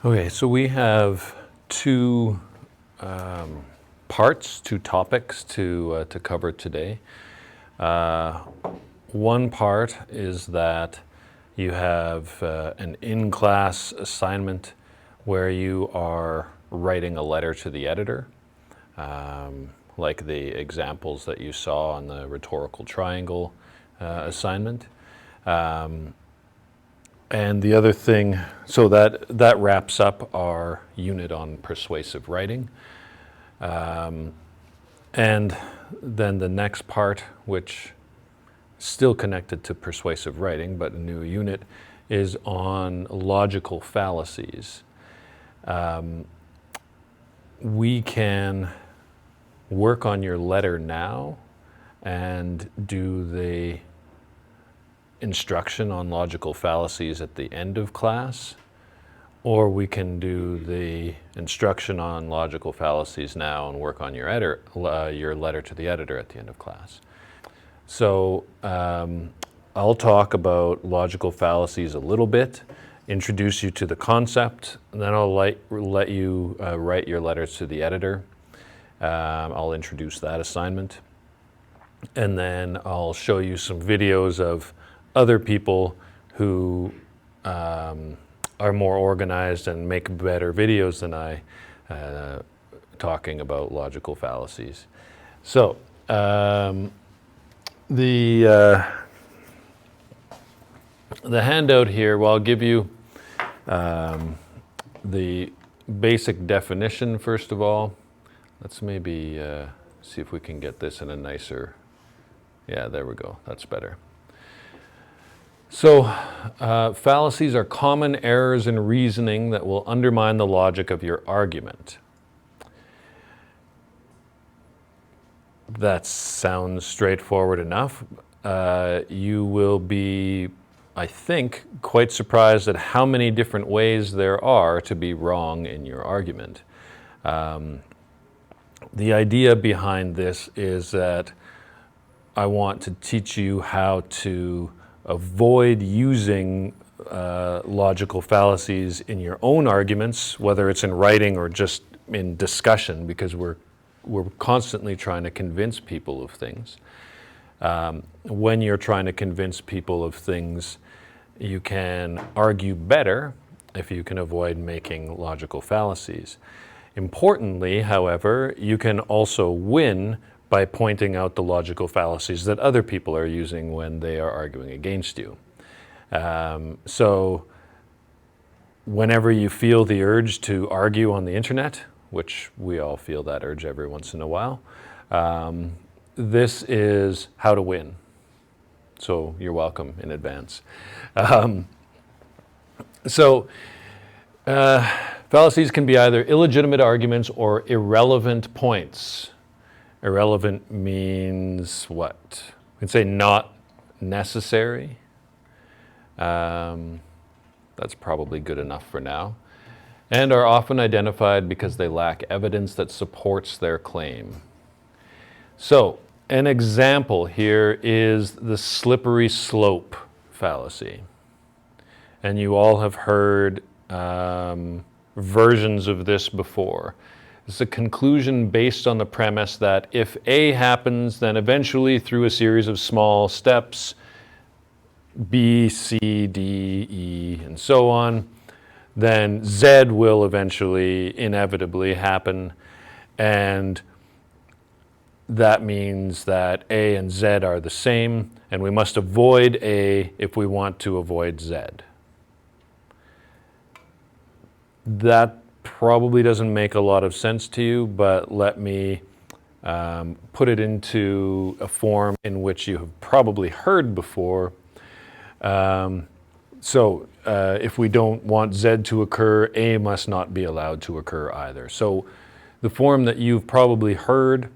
Okay, so we have two parts, two topics to cover today. One part is that you have an in-class assignment where you are writing a letter to the editor, like the examples that you saw on the rhetorical triangle assignment. And the other thing, so that wraps up our unit on persuasive writing. And then the next part, which is still connected to persuasive writing, but a new unit, is on logical fallacies. We can work on your letter now and do the instruction on logical fallacies at the end of class, or we can do the instruction on logical fallacies now and work on your letter to the editor at the end of class. So I'll talk about logical fallacies a little bit, introduce you to the concept, and then I'll let you write your letters to the editor. I'll introduce that assignment, and then I'll show you some videos of other people who are more organized and make better videos than I, talking about logical fallacies. So the handout here, well, I'll give you the basic definition first of all. Let's maybe see if we can get this in a nicer, yeah, there we go, that's better. So, fallacies are common errors in reasoning that will undermine the logic of your argument. That sounds straightforward enough. You will be, I think, quite surprised at how many different ways there are to be wrong in your argument. The idea behind this is that I want to teach you how to avoid using logical fallacies in your own arguments, whether it's in writing or just in discussion, because we're constantly trying to convince people of things. When you're trying to convince people of things, you can argue better if you can avoid making logical fallacies. Importantly, however, you can also win by pointing out the logical fallacies that other people are using when they are arguing against you. So whenever you feel the urge to argue on the internet, which we all feel that urge every once in a while, this is how to win. So you're welcome in advance. Fallacies can be either illegitimate arguments or irrelevant points. Irrelevant means what? We can say not necessary. That's probably good enough for now. And are often identified because they lack evidence that supports their claim. So, an example here is the slippery slope fallacy. And you all have heard versions of this before. It's a conclusion based on the premise that if A happens, then eventually through a series of small steps, B, C, D, E, and so on, then Z will eventually, inevitably happen. And that means that A and Z are the same, and we must avoid A if we want to avoid Z. That probably doesn't make a lot of sense to you, but let me put it into a form in which you have probably heard before. If we don't want Z to occur, A must not be allowed to occur either. So the form that you've probably heard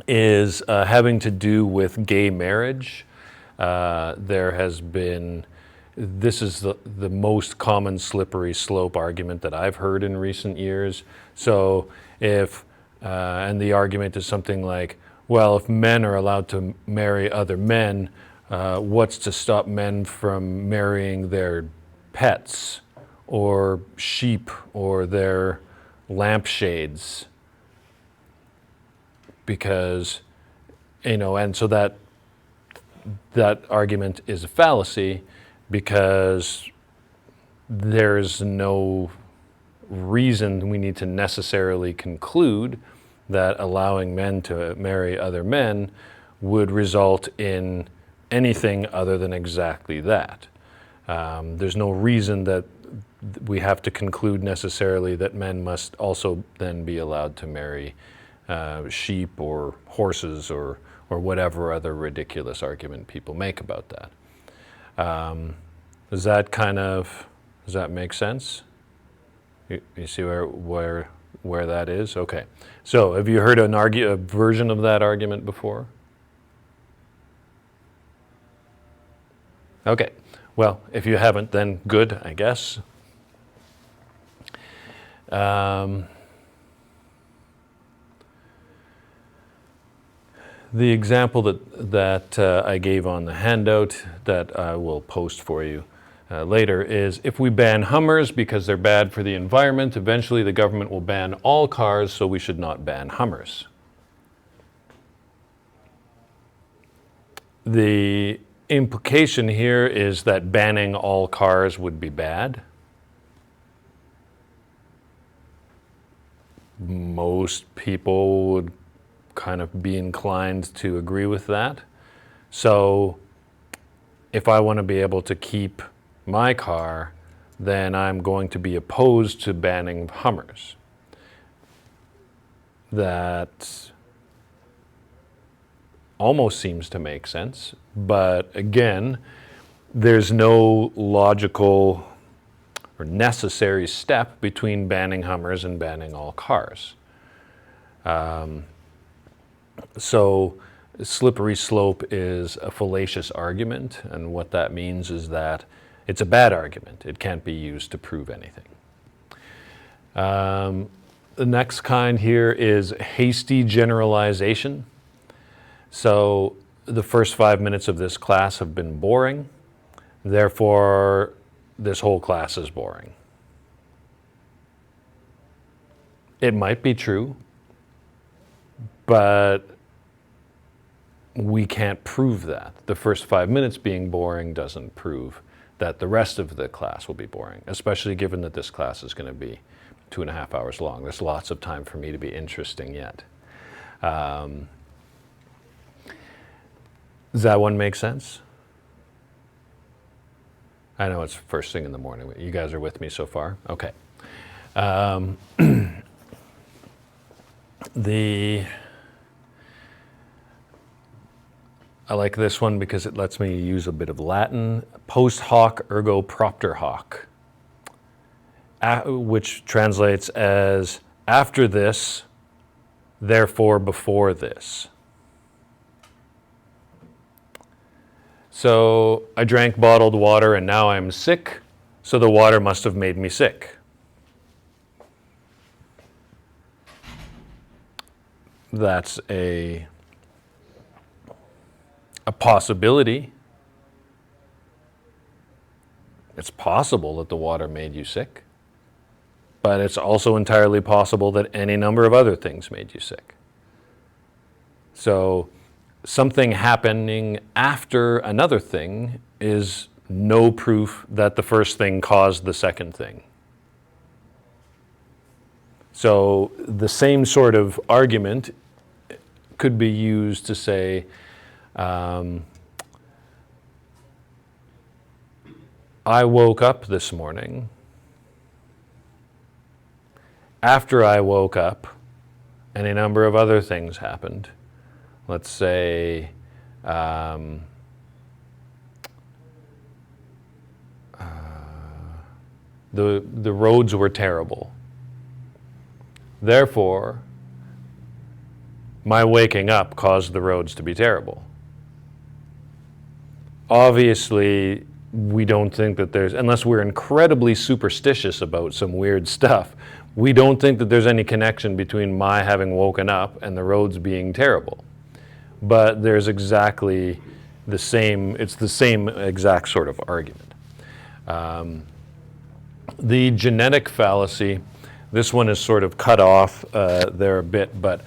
is having to do with gay marriage. This is the most common slippery slope argument that I've heard in recent years. So and the argument is something like, well, if men are allowed to marry other men, what's to stop men from marrying their pets or sheep or their lampshades, because, and so that argument is a fallacy because there's no reason we need to necessarily conclude that allowing men to marry other men would result in anything other than exactly that. There's no reason that we have to conclude necessarily that men must also then be allowed to marry sheep or horses or whatever other ridiculous argument people make about that. Does that make sense? You see where that is? Okay. So have you heard a version of that argument before? Okay. Well, if you haven't, then good, I guess. The example that I gave on the handout that I will post for you later is, if we ban Hummers because they're bad for the environment, eventually the government will ban all cars, so we should not ban Hummers. The implication here is that banning all cars would be bad. Most people would kind of be inclined to agree with that. So if I want to be able to keep my car, then I'm going to be opposed to banning Hummers. That almost seems to make sense, but again, there's no logical or necessary step between banning Hummers and banning all cars. So slippery slope is a fallacious argument, and what that means is that it's a bad argument. It can't be used to prove anything. The next kind here is hasty generalization. So the first 5 minutes of this class have been boring, therefore this whole class is boring. It might be true, but we can't prove that. The first 5 minutes being boring doesn't prove that the rest of the class will be boring, especially given that this class is going to be 2.5 hours long. There's lots of time for me to be interesting yet. Does that one make sense? I know it's first thing in the morning. You guys are with me so far? Okay. I like this one because it lets me use a bit of Latin. Post hoc ergo propter hoc, which translates as after this, therefore before this. So I drank bottled water and now I'm sick, so the water must have made me sick. That's a possibility. It's possible that the water made you sick, but it's also entirely possible that any number of other things made you sick. So something happening after another thing is no proof that the first thing caused the second thing. So the same sort of argument could be used to say, I woke up this morning. After I woke up, any number of other things happened. Let's say the roads were terrible. Therefore, my waking up caused the roads to be terrible. Obviously, we don't think that there's, unless we're incredibly superstitious about some weird stuff, we don't think that there's any connection between my having woken up and the roads being terrible. But there's exactly the same, it's the same exact sort of argument. The genetic fallacy, this one is sort of cut off there a bit, but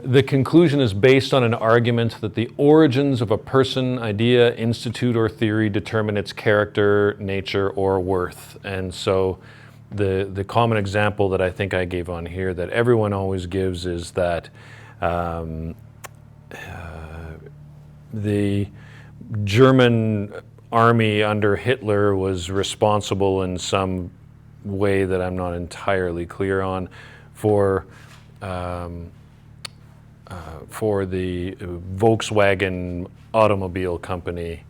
the conclusion is based on an argument that the origins of a person, idea, institute, or theory determine its character, nature, or worth. And so the common example that I think I gave on here that everyone always gives is that the German army under Hitler was responsible in some way that I'm not entirely clear on for the Volkswagen automobile company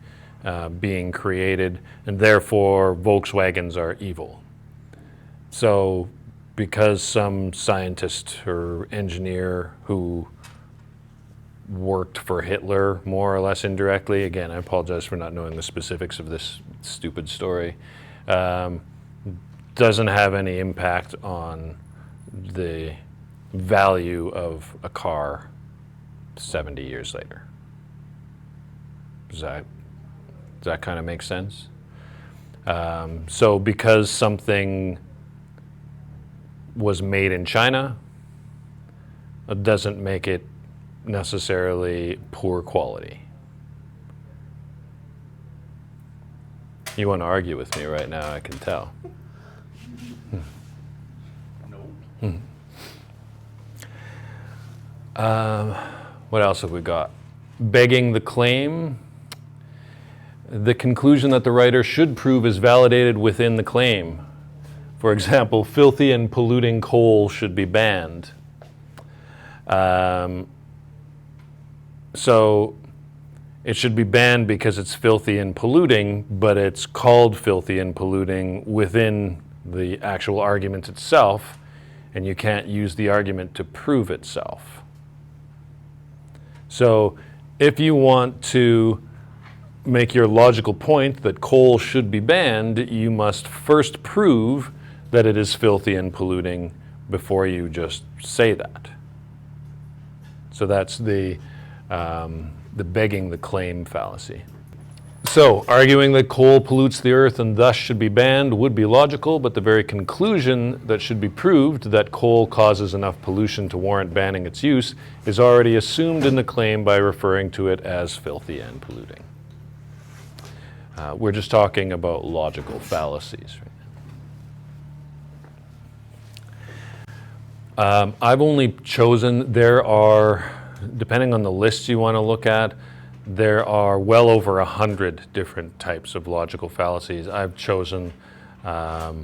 being created, and therefore Volkswagens are evil. So because some scientist or engineer who worked for Hitler more or less indirectly, again, I apologize for not knowing the specifics of this stupid story, doesn't have any impact on the value of a car 70 years later. Does that kind of make sense? So because something was made in China, it doesn't make it necessarily poor quality. You want to argue with me right now, I can tell. No. What else have we got? Begging the claim. The conclusion that the writer should prove is validated within the claim. For example, filthy and polluting coal should be banned. So it should be banned because it's filthy and polluting, but it's called filthy and polluting within the actual argument itself, and you can't use the argument to prove itself. So if you want to make your logical point that coal should be banned, you must first prove that it is filthy and polluting before you just say that. So that's the begging the claim fallacy. So arguing that coal pollutes the earth and thus should be banned would be logical, but the very conclusion that should be proved that coal causes enough pollution to warrant banning its use is already assumed in the claim by referring to it as filthy and polluting. We're just talking about logical fallacies. Right? I've only chosen, there are, depending on the list you want to look at, there are well over 100 different types of logical fallacies. I've chosen, I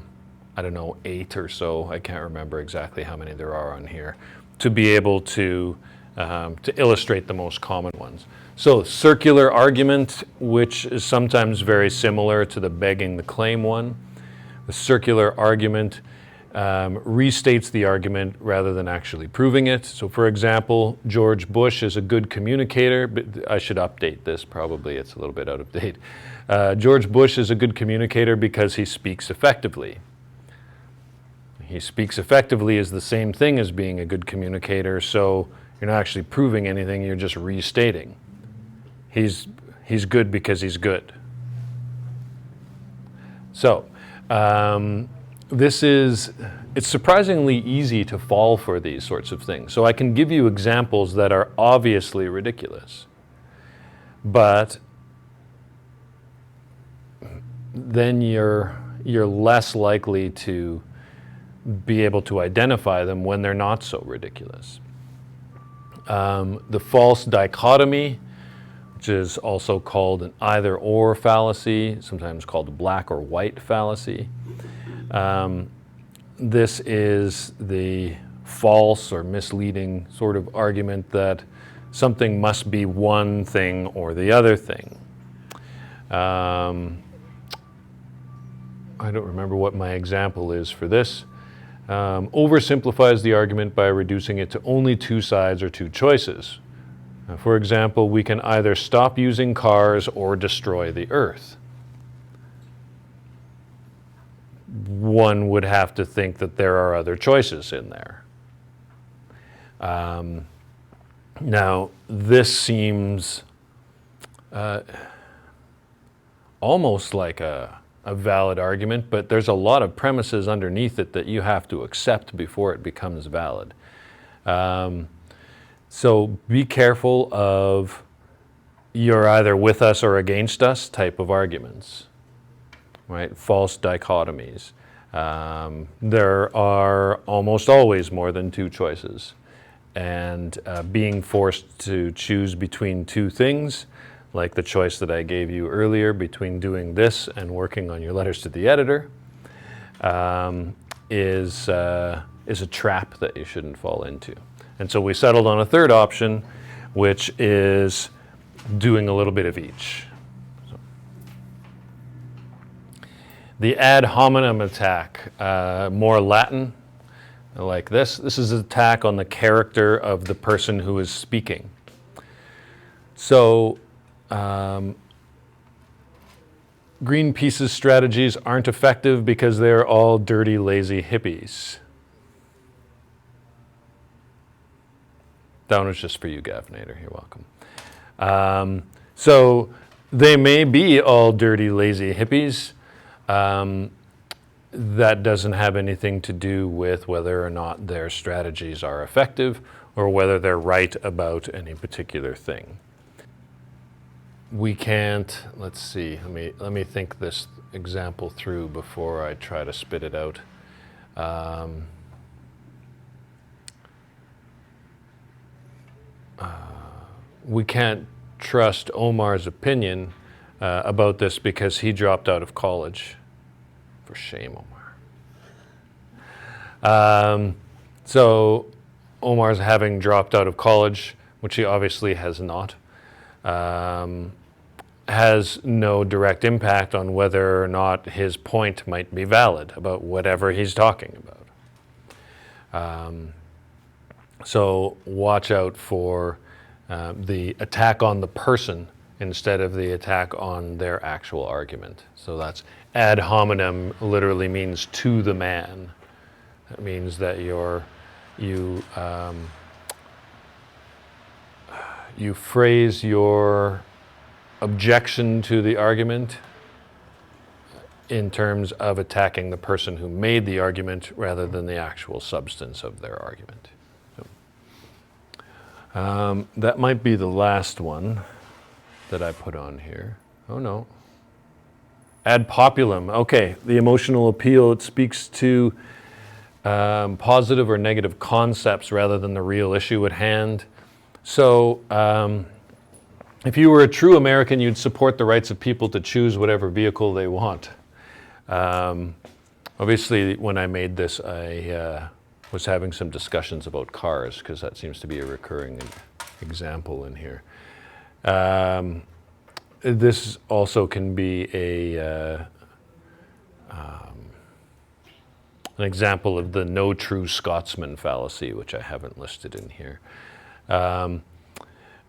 don't know, 8 or so, I can't remember exactly how many there are on here, to be able to illustrate the most common ones. So circular argument, which is sometimes very similar to the begging the claim one. The circular argument restates the argument rather than actually proving it. So for example, George Bush is a good communicator, but I should update this, probably it's a little bit out of date. George Bush is a good communicator because he speaks effectively. He speaks effectively is the same thing as being a good communicator, so you're not actually proving anything, you're just restating. He's good because he's good. So, it's surprisingly easy to fall for these sorts of things. So I can give you examples that are obviously ridiculous, but then you're less likely to be able to identify them when they're not so ridiculous. The false dichotomy, which is also called an either-or fallacy, sometimes called a black or white fallacy. This is the false or misleading sort of argument that something must be one thing or the other thing. I don't remember what my example is for this. Oversimplifies the argument by reducing it to only 2 sides or 2 choices. For example, we can either stop using cars or destroy the earth. One would have to think that there are other choices in there. Now, this seems almost like a a valid argument, but there's a lot of premises underneath it that you have to accept before it becomes valid. So be careful of you're either with us or against us type of arguments, right? False dichotomies. There are almost always more than two choices. And being forced to choose between two things, like the choice that I gave you earlier between doing this and working on your letters to the editor, is a trap that you shouldn't fall into. And so we settled on a third option, which is doing a little bit of each. So. The ad hominem attack, more Latin, like this. This is an attack on the character of the person who is speaking. So Greenpeace's strategies aren't effective because they're all dirty, lazy hippies. That one was just for you, Gavinator. You're welcome. So they may be all dirty, lazy hippies. That doesn't have anything to do with whether or not their strategies are effective or whether they're right about any particular thing. We can't, let's see, let me think this example through before I try to spit it out. We can't trust Omar's opinion about this because he dropped out of college. For shame, Omar. So Omar's having dropped out of college, which he obviously has not, has no direct impact on whether or not his point might be valid about whatever he's talking about. So watch out for the attack on the person instead of the attack on their actual argument. So that's ad hominem literally means to the man. That means that you phrase your objection to the argument in terms of attacking the person who made the argument rather than the actual substance of their argument. So, that might be the last one that I put on here. Oh no. Ad populum. Okay, the emotional appeal, it speaks to positive or negative concepts rather than the real issue at hand. So if you were a true American, you'd support the rights of people to choose whatever vehicle they want. Obviously, when I made this, I was having some discussions about cars because that seems to be a recurring example in here. This also can be an example of the no true Scotsman fallacy, which I haven't listed in here.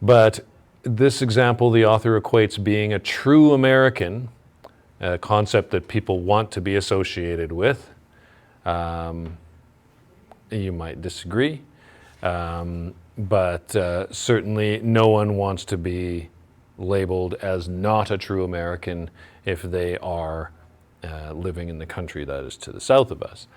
But this example, the author equates being a true American, a concept that people want to be associated with. You might disagree, but certainly no one wants to be labeled as not a true American if they are living in the country that is to the south of us.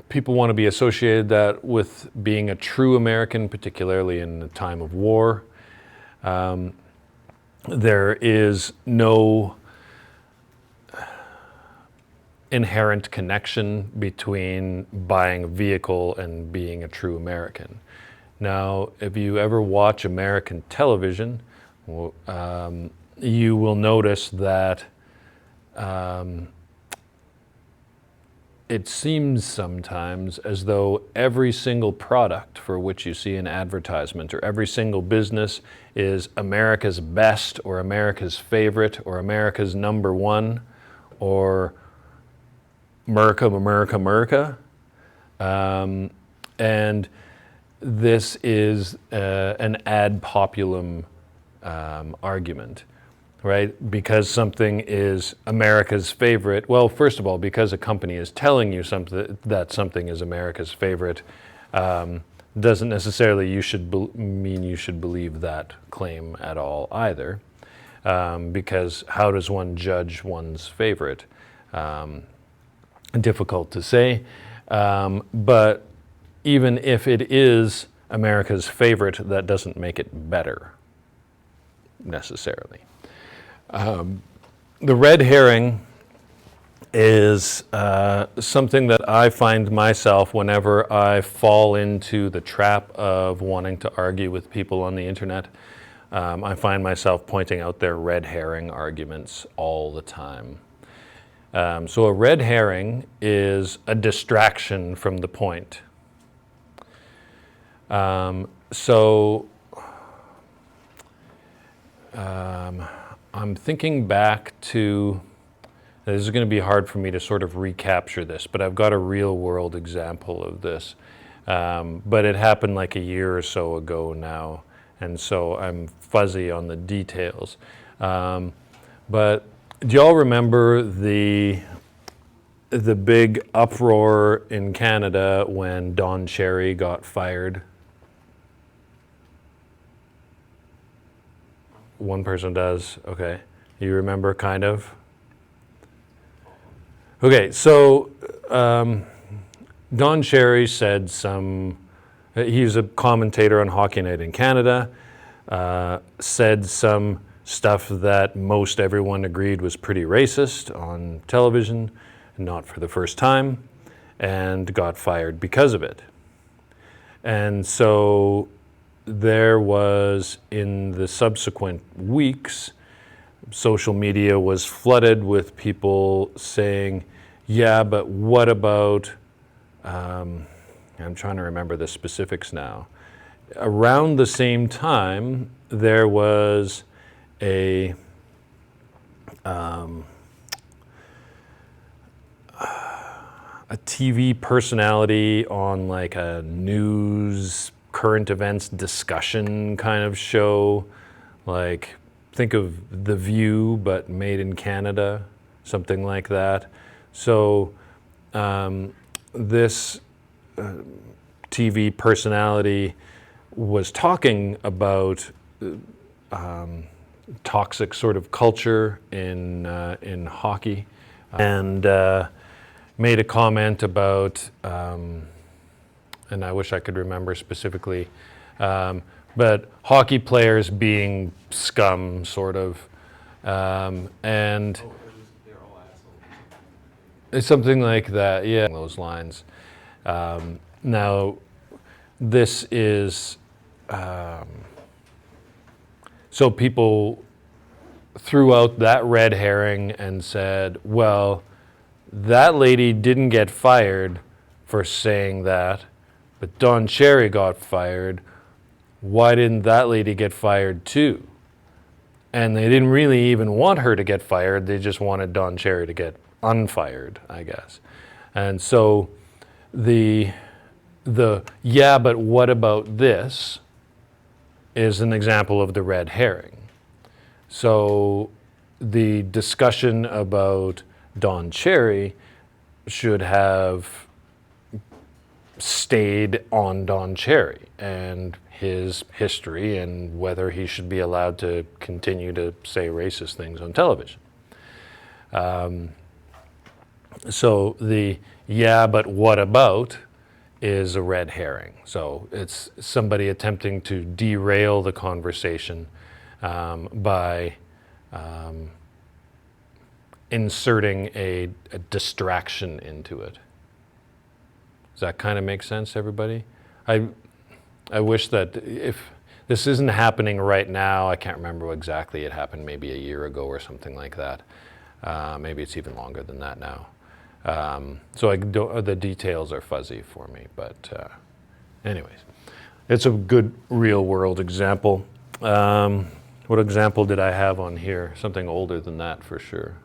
People want to be associated that with being a true American, particularly in a time of war. There is no inherent connection between buying a vehicle and being a true American. Now, if you ever watch American television, you will notice that it seems sometimes as though every single product for which you see an advertisement or every single business is America's best or America's favorite or America's number one or America, America, America. And this is an ad populum argument, right? Because something is America's favorite. Well, first of all, because a company is telling you that something is America's favorite, doesn't necessarily mean you should believe that claim at all either. because how does one judge one's favorite? Difficult to say, but even if it is America's favorite, that doesn't make it better, necessarily. The red herring is something that I find myself whenever I fall into the trap of wanting to argue with people on the internet. I find myself pointing out their red herring arguments all the time. So a red herring is a distraction from the point. I'm thinking back to, this is going to be hard for me to sort of recapture this, but I've got a real world example of this. But it happened like a year or so ago now, and so I'm fuzzy on the details. But do y'all remember the big uproar in Canada when Don Cherry got fired? One person does, okay. You remember, kind of? Okay, so Don Cherry said he's a commentator on Hockey Night in Canada, said some stuff that most everyone agreed was pretty racist on television, not for the first time, and got fired because of it. And so there was, in the subsequent weeks, social media was flooded with people saying, yeah, but what about, I'm trying to remember the specifics now. Around the same time, there was a TV personality on like a news current events discussion kind of show, like think of The View but made in Canada, something like that. So this TV personality was talking about toxic sort of culture in hockey, and made a comment about, and I wish I could remember specifically, but hockey players being scum, sort of, and They're all assholes. something like that, yeah, those lines. Now, this is, so people threw out that red herring and said, well, that lady didn't get fired for saying that, but Don Cherry got fired. Why didn't that lady get fired too? And they didn't really even want her to get fired. They just wanted Don Cherry to get unfired, I guess. And so the yeah, but what about this is an example of the red herring. So the discussion about Don Cherry should have stayed on Don Cherry and his history and whether he should be allowed to continue to say racist things on television. So the yeah, but what about is a red herring. So it's somebody attempting to derail the conversation by inserting a distraction into it. Does that kind of make sense, everybody? I wish that if this isn't happening right now, I can't remember exactly, it happened maybe a year ago or something like that. Maybe it's even longer than that now. So the details are fuzzy for me, but anyways, it's a good real world example. What example did I have on here? Something older than that for sure.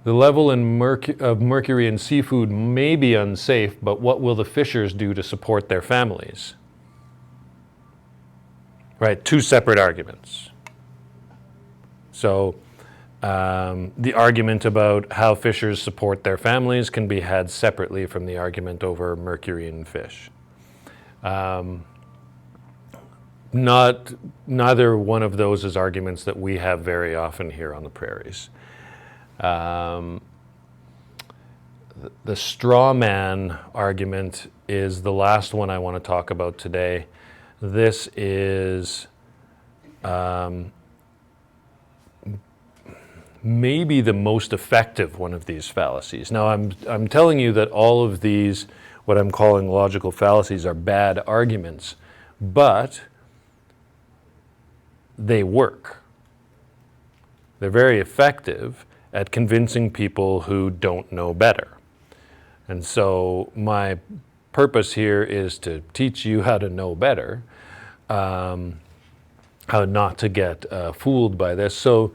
The level of mercury in seafood may be unsafe, but what will the fishers do to support their families? Right, two separate arguments. So the argument about how fishers support their families can be had separately from the argument over mercury in fish. Neither one of those is arguments that we have very often here on the prairies. The straw man argument is the last one I want to talk about today. This is maybe the most effective one of these fallacies. Now, I'm telling you that all of these, what I'm calling logical fallacies, are bad arguments, but they work. They're very effective at convincing people who don't know better. And so my purpose here is to teach you how to know better, how not to get fooled by this. So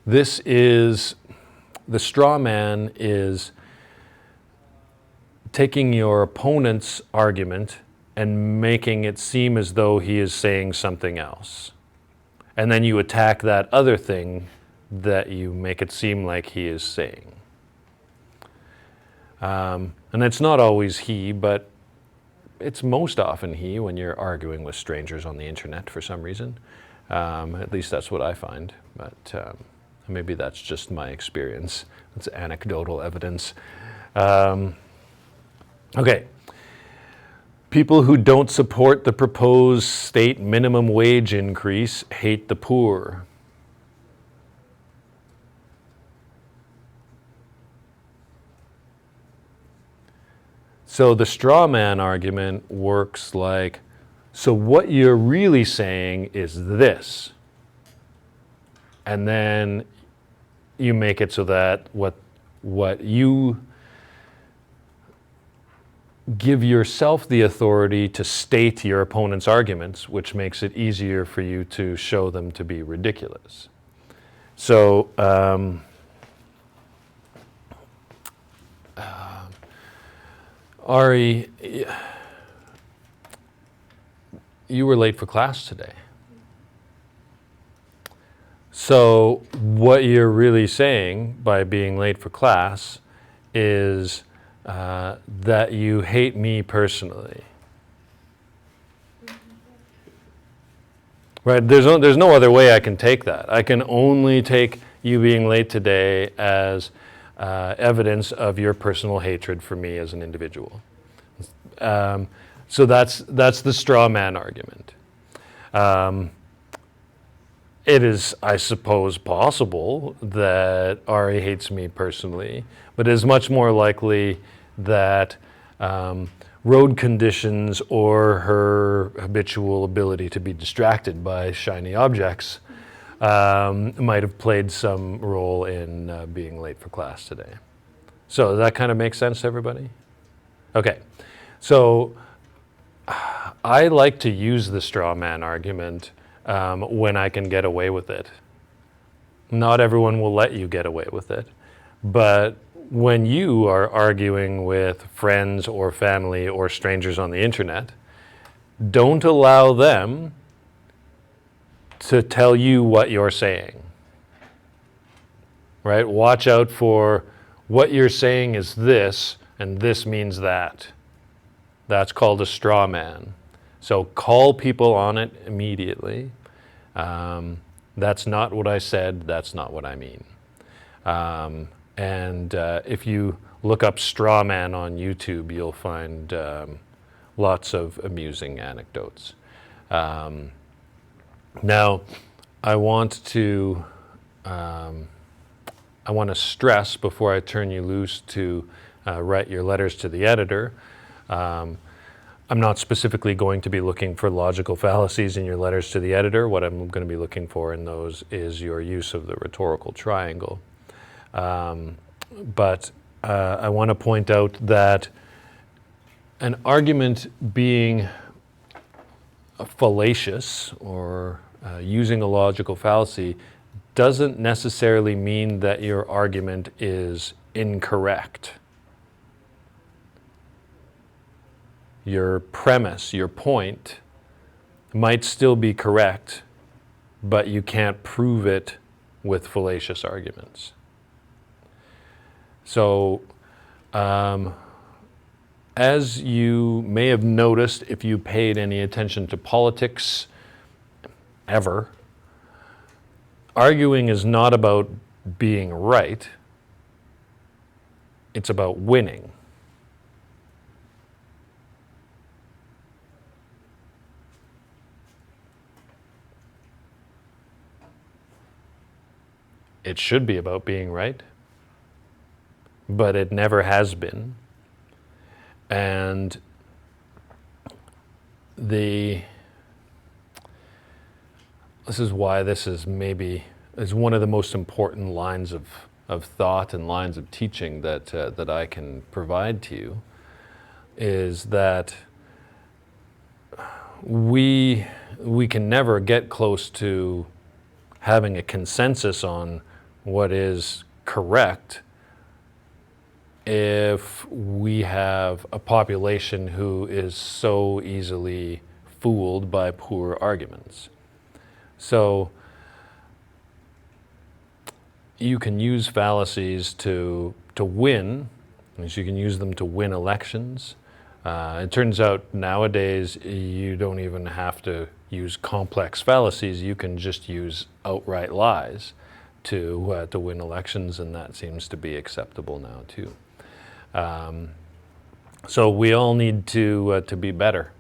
this is, the straw man is taking your opponent's argument and making it seem as though he is saying something else. And then you attack that other thing that you make it seem like he is saying. And it's not always he, but it's most often he when you're arguing with strangers on the internet for some reason. At least that's what I find, but maybe that's just my experience. It's anecdotal evidence. Okay. People who don't support the proposed state minimum wage increase hate the poor. So the straw man argument works like, so what you're really saying is this. And then you make it so that what you give yourself the authority to state your opponent's arguments, which makes it easier for you to show them to be ridiculous. So Ari, you were late for class today. So what you're really saying by being late for class is that you hate me personally. Right? There's no other way I can take that. I can only take you being late today as evidence of your personal hatred for me as an individual. So that's the straw man argument. It is, I suppose, possible that Ari hates me personally, but it is much more likely that road conditions or her habitual ability to be distracted by shiny objects might have played some role in being late for class today. So does that kind of make sense to everybody? Okay, so I like to use the straw man argument when I can get away with it. Not everyone will let you get away with it, but when you are arguing with friends or family or strangers on the internet, don't allow them to tell you what you're saying. Right? Watch out for what you're saying is this, and this means that. That's called a straw man. So call people on it immediately. That's not what I said. That's not what I mean. And if you look up straw man on YouTube, you'll find lots of amusing anecdotes. Now, I want to stress before I turn you loose to write your letters to the editor. I'm not specifically going to be looking for logical fallacies in your letters to the editor. What I'm going to be looking for in those is your use of the rhetorical triangle. But I want to point out that an argument being fallacious or using a logical fallacy doesn't necessarily mean that your argument is incorrect. Your premise, your point, might still be correct, but you can't prove it with fallacious arguments. So, as you may have noticed if you paid any attention to politics ever. Arguing is not about being right. It's about winning. It should be about being right, but it never has been. And this is why this is one of the most important lines of thought and lines of teaching that I can provide to you, is that we can never get close to having a consensus on what is correct if we have a population who is so easily fooled by poor arguments. So you can use fallacies to win, you can use them to win elections. It turns out nowadays you don't even have to use complex fallacies. You can just use outright lies to win elections, and that seems to be acceptable now too. So we all need to be better